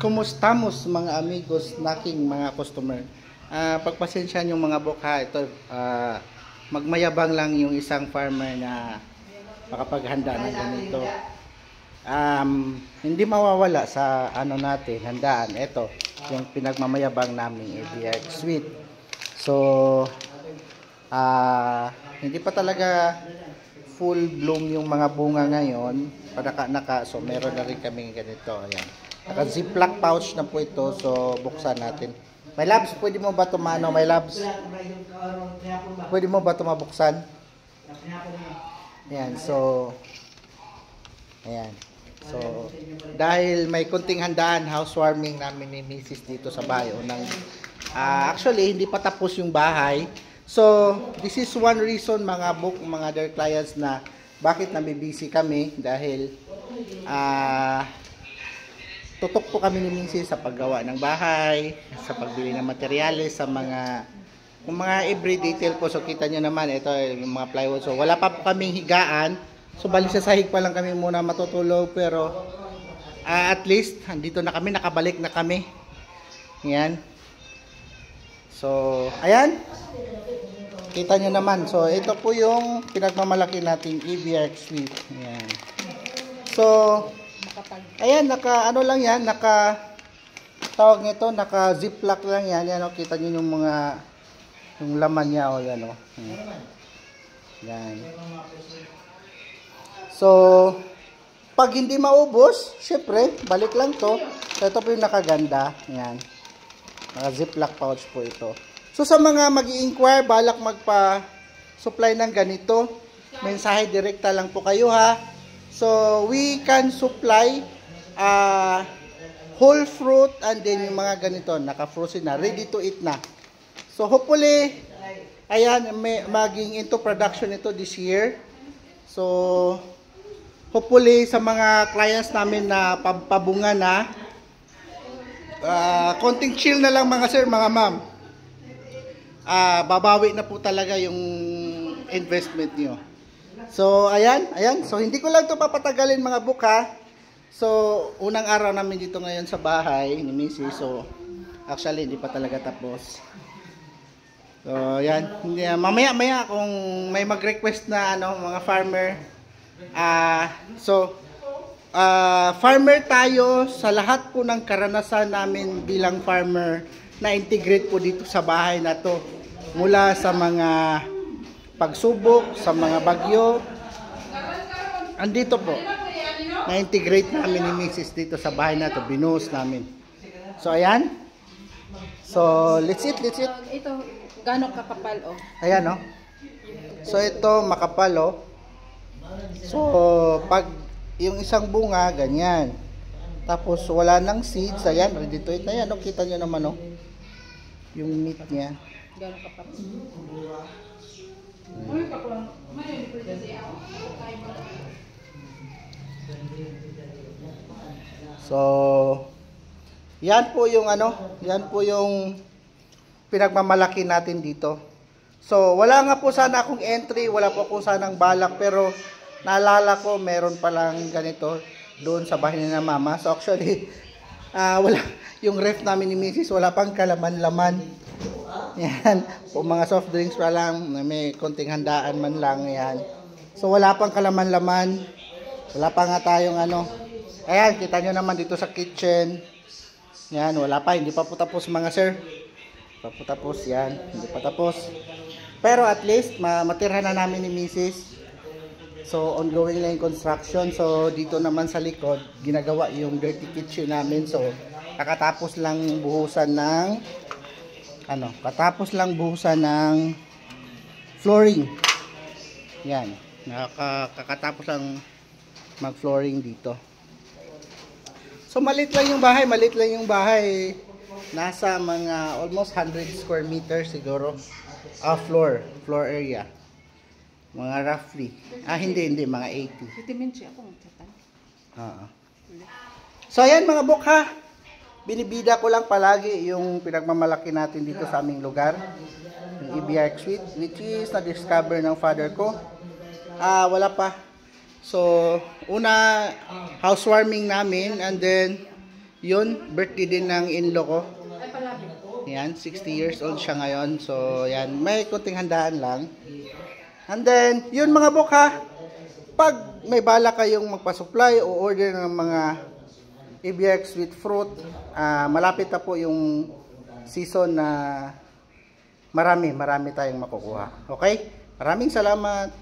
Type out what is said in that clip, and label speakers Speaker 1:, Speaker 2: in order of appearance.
Speaker 1: Kumustamos mga amigos naking mga customer. Pagpasensyahan yung mga bukha ito, magmayabang lang yung isang farmer na makapaghanda ng ganito. Hindi mawawala sa ano natin, handaan. Ito, yung pinagmamayabang naming ABX Sweet. So, hindi pa talaga full bloom yung mga bunga ngayon. Panaka-naka, so meron na rin kami ganito. Ayan. Naka ziplock pouch na po ito, so buksan natin. My loves, pwede mo ba ito mano? My loves, pwede mo ba ito mabuksan? Ayan, so ayan. So, dahil may kunting handaan, housewarming namin ni Mrs. dito sa bahay. Actually, hindi pa tapos yung bahay. So, this is one reason mga other clients na bakit nabibisi kami dahil tutok po kami ni Mrs. sa paggawa ng bahay, sa pagbili ng materyales, sa mga every detail po. So, kita nyo naman, ito yung mga plywood. So, wala pa po kaming higaan. So, bali sa sahig pa lang kami muna matutulog. Pero, at least, andito na kami, nakabalik na kami. Yan. So, ayan. Kita nyo naman. So, ito po yung pinagmamalaki nating EBX Sweet. Ayan. So, ayan, ano lang yan, tawag nito, naka ziplock lang yan. Yan, o, kita nyo yung mga, yung laman niya, o, yan, o. Yan. So, pag hindi maubos, syempre, balik lang to. So, ito po yung nakaganda. Yan. Naka ziplock pouch po ito. So, sa mga mag-i-inquire, balak magpa-supply ng ganito, mensahe direkta lang po kayo, ha. So, we can supply whole fruit and then yung mga ganito, naka-frozen na, ready to eat na. So, hopefully, ayan, maging into production ito this year. So, hopefully, sa mga clients namin na pabunga na, konting chill na lang mga sir, mga ma'am. Babawi na po talaga yung investment nyo. So, ayan. So, hindi ko lang ito papatagalin mga bukha. So, unang araw namin dito ngayon sa bahay ni Mrs. So, actually, hindi pa talaga tapos. So, ayan. Mamaya kung may mag-request na mga farmer. Farmer tayo sa lahat po ng karanasan namin bilang farmer na integrate po dito sa bahay na to. Mula sa mga pagsubok, sa mga bagyo. Andito po. Na-integrate namin ni Mrs. dito sa bahay na to. Binuhos namin. So, ayan. So, let's eat.
Speaker 2: Ito, gano'ng kakapal, oh?
Speaker 1: Ayan, oh. So, ito, makapal, oh. So, pag yung isang bunga, ganyan. Tapos, wala nang seeds. Ayan, ready to eat na yan. Oh. Kita nyo naman, oh. Yung meat niya.
Speaker 2: Gano'ng kakapal?
Speaker 1: So, yan po yung pinagmamalaki natin dito. So, wala nga po sana akong entry, wala po ako sanang balak, pero naalala ko meron palang ganito doon sa bahay ni mama. So, actually, wala, yung ref namin ni Mrs. wala pang kalaman-laman. Yan, po mga soft drinks pa lang, may konting handaan man lang, yan. So, wala pang kalaman-laman, wala pa nga tayong ayan, kita nyo naman dito sa kitchen. Yan, wala pa, hindi pa po tapos mga sir. Hindi pa po tapos, yan, hindi pa tapos. Pero at least, matirhan na namin ni Mrs. So, ongoing na yung construction. So, dito naman sa likod, ginagawa yung dirty kitchen namin. So, kakatapos lang buhusan ng flooring. Yan, kakatapos lang mag-flooring dito. So, maliit lang yung bahay. Nasa mga almost 100 square meters siguro. Floor area. Mga roughly. Hindi, mga 80. So, ayan mga bukha. Binibida ko lang palagi yung pinagmamalaki natin dito sa aming lugar. Yung EBX Sweet, which is na-discover ng father ko. Wala pa. So, una, housewarming namin, and then, Yun, birthday din ng in-law ko.
Speaker 2: Ay, palapit.
Speaker 1: Yan, 60 years old siya ngayon. So, yan, may kunting handaan lang. And then, yun mga bok ha. Pag may bala kayong magpa-supply o order ng mga ABX with fruit, malapit na po yung season na marami tayong makukuha. Okay? Maraming salamat.